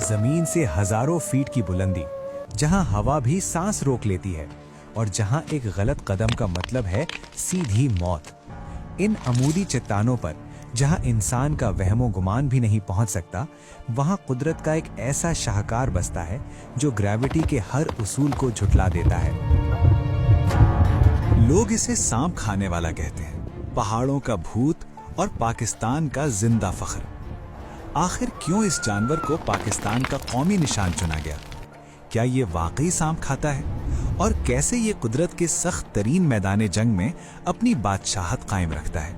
जमीन से हजारों फीट की बुलंदी, जहां हवा भी सांस रोक लेती है और जहां एक गलत कदम का मतलब है सीधी मौत। इन अमूदी चट्टानों पर जहां इंसान का वहमो गुमान भी नहीं पहुंच सकता, वहां कुदरत का एक ऐसा शाहकार बसता है जो ग्रेविटी के हर उसूल को झुठला देता है। लोग इसे सांप खाने वाला कहते हैं, पहाड़ों का भूत और पाकिस्तान का जिंदा फख्र। आखिर क्यों इस जानवर को पाकिस्तान का कौमी निशान चुना गया? क्या ये वाकई सांप खाता है? और कैसे ये कुदरत के सख्त तरीन मैदान जंग में अपनी बादशाहत कायम रखता है?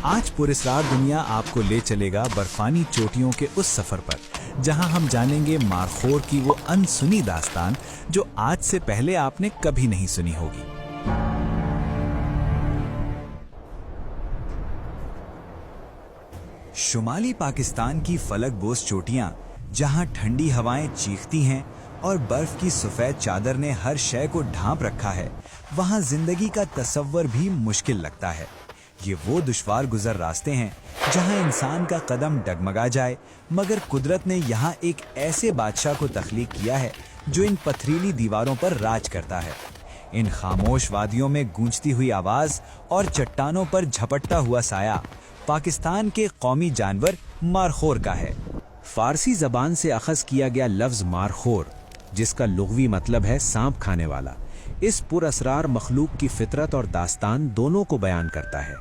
आज पुरस्कार दुनिया आपको ले चलेगा बर्फानी चोटियों के उस सफर पर जहां हम जानेंगे मारखोर की वो अनसुनी दास्तान जो आज से पहले आपने कभी नहीं सुनी होगी। शुमाली पाकिस्तान की फलकबोस चोटियां, जहां ठंडी हवाएं चीखती हैं और बर्फ की सफेद चादर ने हर शय को ढांप रखा है, वहां जिंदगी का तसव्वुर भी मुश्किल लगता है। ये वो दुश्वार गुजर रास्ते हैं जहां इंसान का कदम डगमगा जाए, मगर कुदरत ने यहाँ एक ऐसे बादशाह को तख्लीक किया है जो इन पथरीली दीवारों पर राज करता है। इन खामोश वादियों में गूंजती हुई आवाज और चट्टानों पर झपटता हुआ साया पाकिस्तान के कौमी जानवर मारखोर का है। फारसी जबान से अखज़ किया गया लफ्ज मारखोर, जिसका लुग़वी मतलब है सांप खाने वाला, इस पुरअसरार मखलूक की फितरत और दास्तान दोनों को बयान करता है।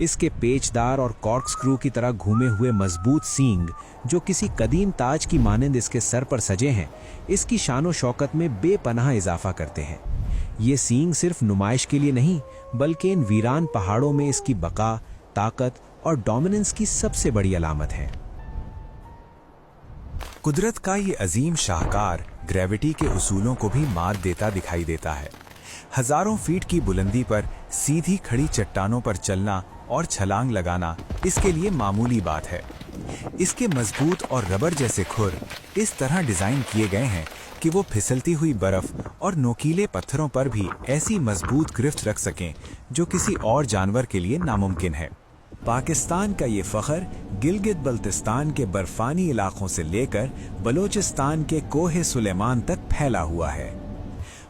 इसके पेचदार और कॉर्क स्क्रू की तरह घूमे हुए मजबूत सींग, जो किसी कदीम ताज की मानंद इसके सर पर सजे हैं, इसकी शानो शौकत में बेपनाह इजाफा करते हैं। ये सींग सिर्फ नुमाइश के लिए नहीं, बल्कि इन वीरान पहाड़ों में इसकी बका, ताकत और डोमिनेंस की सबसे बड़ी अलामत है। कुदरत का ये अजीम शाहकार ग्रेविटी के उसूलों को भी मात देता दिखाई देता है। हजारों फीट की बुलंदी पर सीधी खड़ी चट्टानों पर चलना और छलांग लगाना इसके लिए मामूली बात है। इसके मजबूत और रबर जैसे खुर इस तरह डिजाइन किए गए हैं कि वो फिसलती हुई बर्फ और नोकीले पत्थरों पर भी ऐसी मजबूत गिरफ्त रख सकें जो किसी और जानवर के लिए नामुमकिन है। पाकिस्तान का ये फख्र गिलगित बल्तिस्तान के बर्फानी इलाकों से लेकर बलोचिस्तान के कोहे सुलेमान तक फैला हुआ है।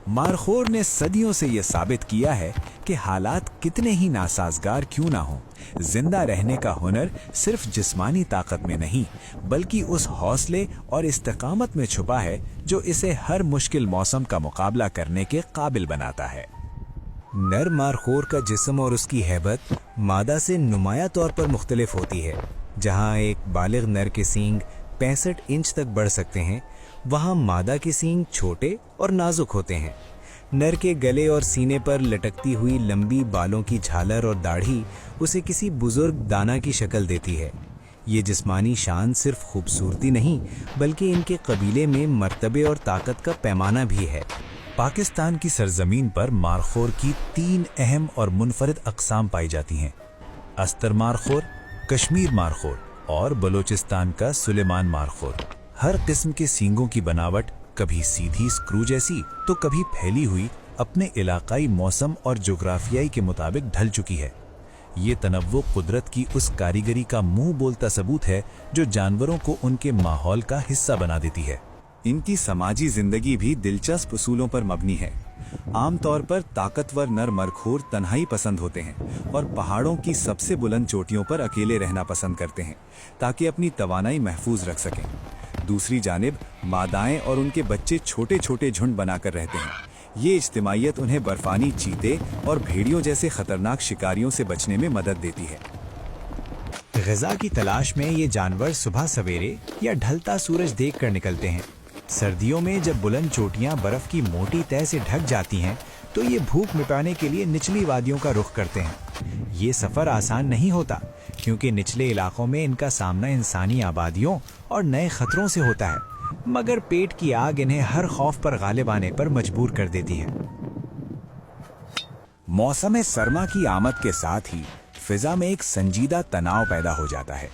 मारखोर ने सदियों से ये साबित किया है कि हालात कितने ही नासाजगार क्यों ना हो, जिंदा रहने का हुनर सिर्फ जिस्मानी ताकत में नहीं, बल्कि उस हौसले और इस्तिकामत में छुपा है जो इसे हर मुश्किल मौसम का मुकाबला करने के काबिल बनाता है। नर मारखोर का जिस्म और उसकी हैबत मादा से नुमाया तौर पर मुख्तलिफ होती है। जहां एक बालिग नर के सींग 65 इंच तक बढ़ सकते हैं, वहां मादा के सींग छोटे और नाजुक होते हैं। नर के गले और सीने पर लटकती हुई लंबी बालों की झालर और दाढ़ी उसे किसी बुजुर्ग दाना की शक्ल देती है। ये जिस्मानी शान सिर्फ खूबसूरती नहीं, बल्कि इनके कबीले में मर्तबे और ताकत का पैमाना भी है। पाकिस्तान की सरजमीन पर मारखोर की 3 अहम और मुनफरिद अक़साम पाई जाती हैं: अस्तर मारखोर, कश्मीर मारखोर और बलोचिस्तान का सुलेमान मारखोर। हर किस्म के सींगों की बनावट कभी सीधी स्क्रू जैसी तो कभी फैली हुई अपने इलाकाई मौसम और जोग्राफियाई के मुताबिक ढल चुकी है। ये तनव्वुर कुदरत की उस कारीगरी का मुंह बोलता सबूत है जो जानवरों को उनके माहौल का हिस्सा बना देती है। इनकी समाजी जिंदगी भी दिलचस्प उसूलों पर मबनी है। आमतौर पर ताकतवर नर मरखोर तन्हाई पसंद होते हैं और पहाड़ों की सबसे बुलंद चोटियों पर अकेले रहना पसंद करते हैं ताकि अपनी तवानाई महफूज रख सकें। दूसरी जानिब मादाएं और उनके बच्चे छोटे छोटे झुंड बनाकर रहते हैं। ये इज्तिमाइयत उन्हें बर्फानी चीते और भेड़ियों जैसे खतरनाक शिकारियों से बचने में मदद देती है। ग़िज़ा की तलाश में ये जानवर सुबह सवेरे या ढलता सूरज देखकर निकलते हैं। सर्दियों में जब बुलंद चोटियां बर्फ की मोटी तह से ढक जाती हैं, तो ये भूख मिटाने के लिए निचली वादियों का रुख करते हैं। ये सफ़र आसान नहीं होता, क्योंकि निचले इलाकों में इनका सामना इंसानी आबादियों और नए खतरों से होता है, मगर पेट की आग इन्हें हर खौफ पर गालिब आने पर मजबूर कर देती है। मौसम सरमा की आमद के साथ ही फिजा में एक संजीदा तनाव पैदा हो जाता है।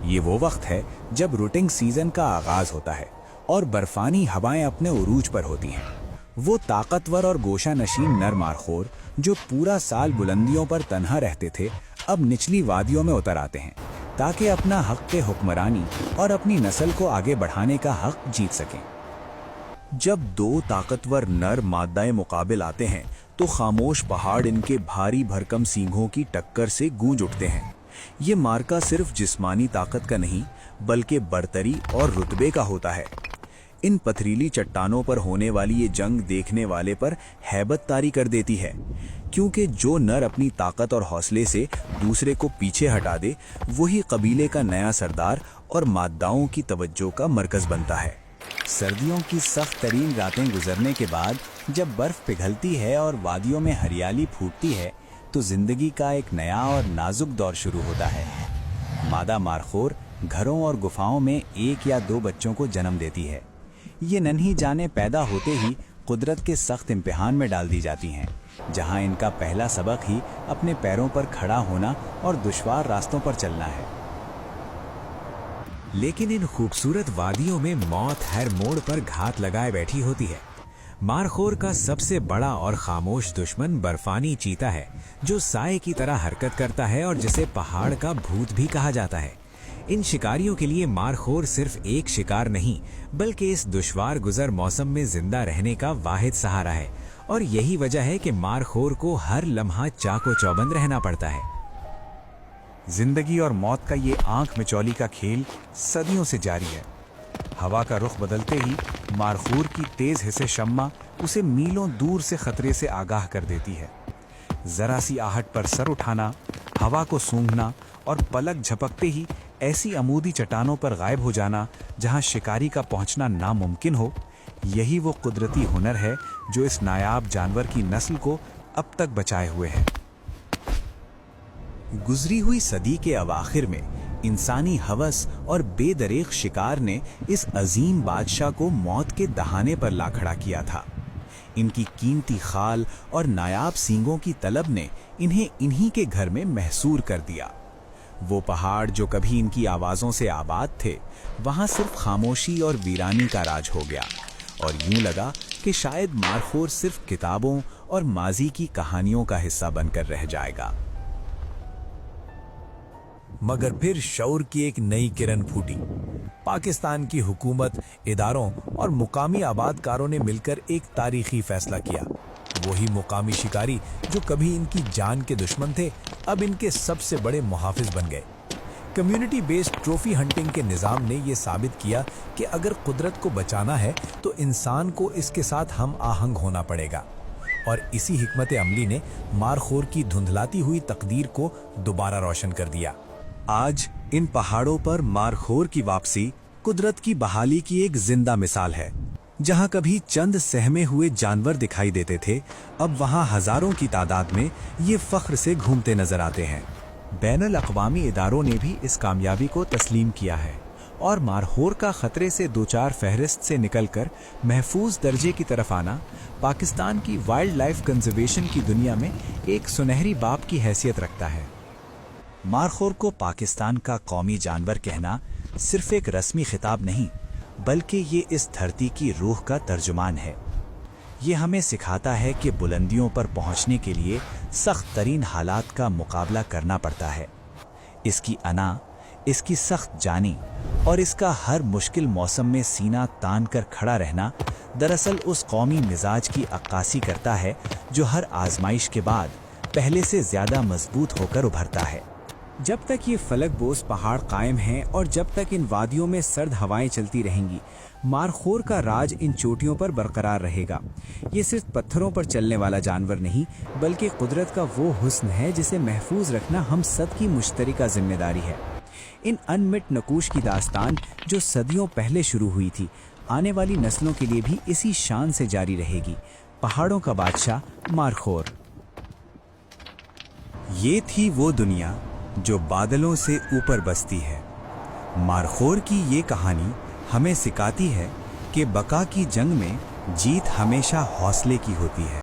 ये वो वक्त है जब रूटिंग सीजन का आगाज होता है और बर्फानी हवाएं अपने उरूज पर होती हैं। वो ताकतवर और गोशा नशीन नर मारखोर जो पूरा साल बुलंदियों पर तन्हा रहते थे, अब निचली वादियों में उतर आते हैं ताकि अपना हक़ हुक्मरानी और अपनी नस्ल को आगे बढ़ाने का हक़ जीत सकें। जब दो ताकतवर नर मादाएं मुकाबिल आते हैं तो खामोश पहाड़ इनके भारी भरकम सींगों की टक्कर से गूंज उठते हैं। ये मार्का सिर्फ जिस्मानी ताकत का नहीं बल्कि बर्तरी और रुतबे का होता है। इन पथरीली चट्टानों पर होने वाली ये जंग देखने वाले पर हैबत तारी कर देती है, क्योंकि जो नर अपनी ताकत और हौसले से दूसरे को पीछे हटा दे वही कबीले का नया सरदार और मादाओं की तवज्जो का मरकज बनता है। सर्दियों की सख्त तरीन रातें गुजरने के बाद जब बर्फ पिघलती है और वादियों में हरियाली फूटती है तो जिंदगी का एक नया और नाजुक दौर शुरू होता है। मादा मारखोर घरों और गुफाओं में 1 या 2 बच्चों को जन्म देती है। ये नन्ही जानें पैदा होते ही कुदरत के सख्त इम्तिहान में डाल दी जाती हैं, जहां इनका पहला सबक ही अपने पैरों पर खड़ा होना और दुश्वार रास्तों पर चलना है। लेकिन इन खूबसूरत वादियों में मौत हर मोड़ पर घात लगाए बैठी होती है। मारखोर का सबसे बड़ा और खामोश दुश्मन बर्फानी चीता है, जो साए की तरह हरकत करता है और जिसे पहाड़ का भूत भी कहा जाता है। इन शिकारियों के लिए मारखोर सिर्फ एक शिकार नहीं बल्कि इस दुश्वार गुजर मौसम में जिंदा रहने का वाहिद सहारा है, और यही वजह है कि मारखोर को हर लम्हा चाको चौबंद रहना पड़ता है। जिंदगी और मौत का ये आंख मिचौली का खेल सदियों से जारी है। हवा का रुख बदलते ही मारखोर की तेज हिस्से शम्मा उसे मीलों दूर से खतरे से आगाह कर देती है। जरा सी आहट पर सर उठाना, हवा को सूंघना और पलक झपकते ही ऐसी अमूदी चट्टानों पर गायब हो जाना जहां शिकारी का पहुंचना नामुमकिन हो, यही वो कुदरती हुनर है जो इस नायाब जानवर की नस्ल को अब तक बचाए हुए है। गुजरी हुई सदी के अवाखिर में इंसानी हवस और बेदरीग शिकार ने इस अजीम बादशाह को मौत के दहाने पर ला खड़ा किया था। इनकी कीमती खाल और नायाब सींगों की तलब ने इन्हें इन्हीं के घर में महसूर कर दिया। वो पहाड़ जो कभी इनकी आवाज़ों से आबाद थे, वहाँ सिर्फ खामोशी और वीरानी का राज हो गया, और यूं लगा कि शायद मारखोर सिर्फ किताबों और माजी की कहानियों का हिस्सा बनकर रह जाएगा। मगर फिर शौर की एक नई किरण फूटी। पाकिस्तान की हुकूमत, इदारों और मुकामी आबादकारों ने मिलकर एक तारीखी फैसला किया। वही मुकामी शिकारी जो कभी इनकी जान के दुश्मन थे, अब इनके सबसे बड़े मुहाफिज बन गए। कम्युनिटी बेस्ड ट्रॉफी हंटिंग के निज़ाम ने यह साबित किया कि अगर कुदरत को बचाना है तो इंसान को इसके साथ हम आहंग होना पड़ेगा, और इसी हिकमत अमली ने मारखोर की धुंधलाती हुई तकदीर को दोबारा रोशन कर दिया। आज इन पहाड़ों पर मारखोर की वापसी कुदरत की बहाली की एक जिंदा मिसाल है। जहां कभी चंद सहमे हुए जानवर दिखाई देते थे, अब वहां हजारों की तादाद में ये फख्र से घूमते नजर आते हैं। बैनुल अक़वामी इदारों ने भी इस कामयाबी को तस्लीम किया है, और मारखोर का खतरे से दो चार फहरिस्त से निकलकर महफूज दर्जे की तरफ आना पाकिस्तान की वाइल्ड लाइफ कंजर्वेशन की दुनिया में एक सुनहरी बाब की हैसियत रखता है। मारखोर को पाकिस्तान का कौमी जानवर कहना सिर्फ एक रस्मी खिताब नहीं, बल्कि ये इस धरती की रूह का तर्जुमान है। ये हमें सिखाता है कि बुलंदियों पर पहुंचने के लिए सख्त तरीन हालात का मुकाबला करना पड़ता है। इसकी अना, इसकी सख्त जानी और इसका हर मुश्किल मौसम में सीना तान कर खड़ा रहना दरअसल उस कौमी मिजाज की अक्कासी करता है जो हर आजमाइश के बाद पहले से ज्यादा मजबूत होकर उभरता है। जब तक ये फलक बोस पहाड़ कायम हैं और जब तक इन वादियों में सर्द हवाएं चलती रहेंगी, मारखोर का राज इन चोटियों पर बरकरार रहेगा। ये सिर्फ पत्थरों पर चलने वाला जानवर नहीं, बल्कि कुदरत का वो हुस्न है जिसे महफूज रखना हम सब की मुश्तरका जिम्मेदारी है। इन अनमिट नकूश की दास्तान जो सदियों पहले शुरू हुई थी, आने वाली नस्लों के लिए भी इसी शान से जारी रहेगी। पहाड़ों का बादशाह मारखोर। ये थी वो दुनिया जो बादलों से ऊपर बसती है। मारखोर की ये कहानी हमें सिखाती है कि बका की जंग में जीत हमेशा हौसले की होती है।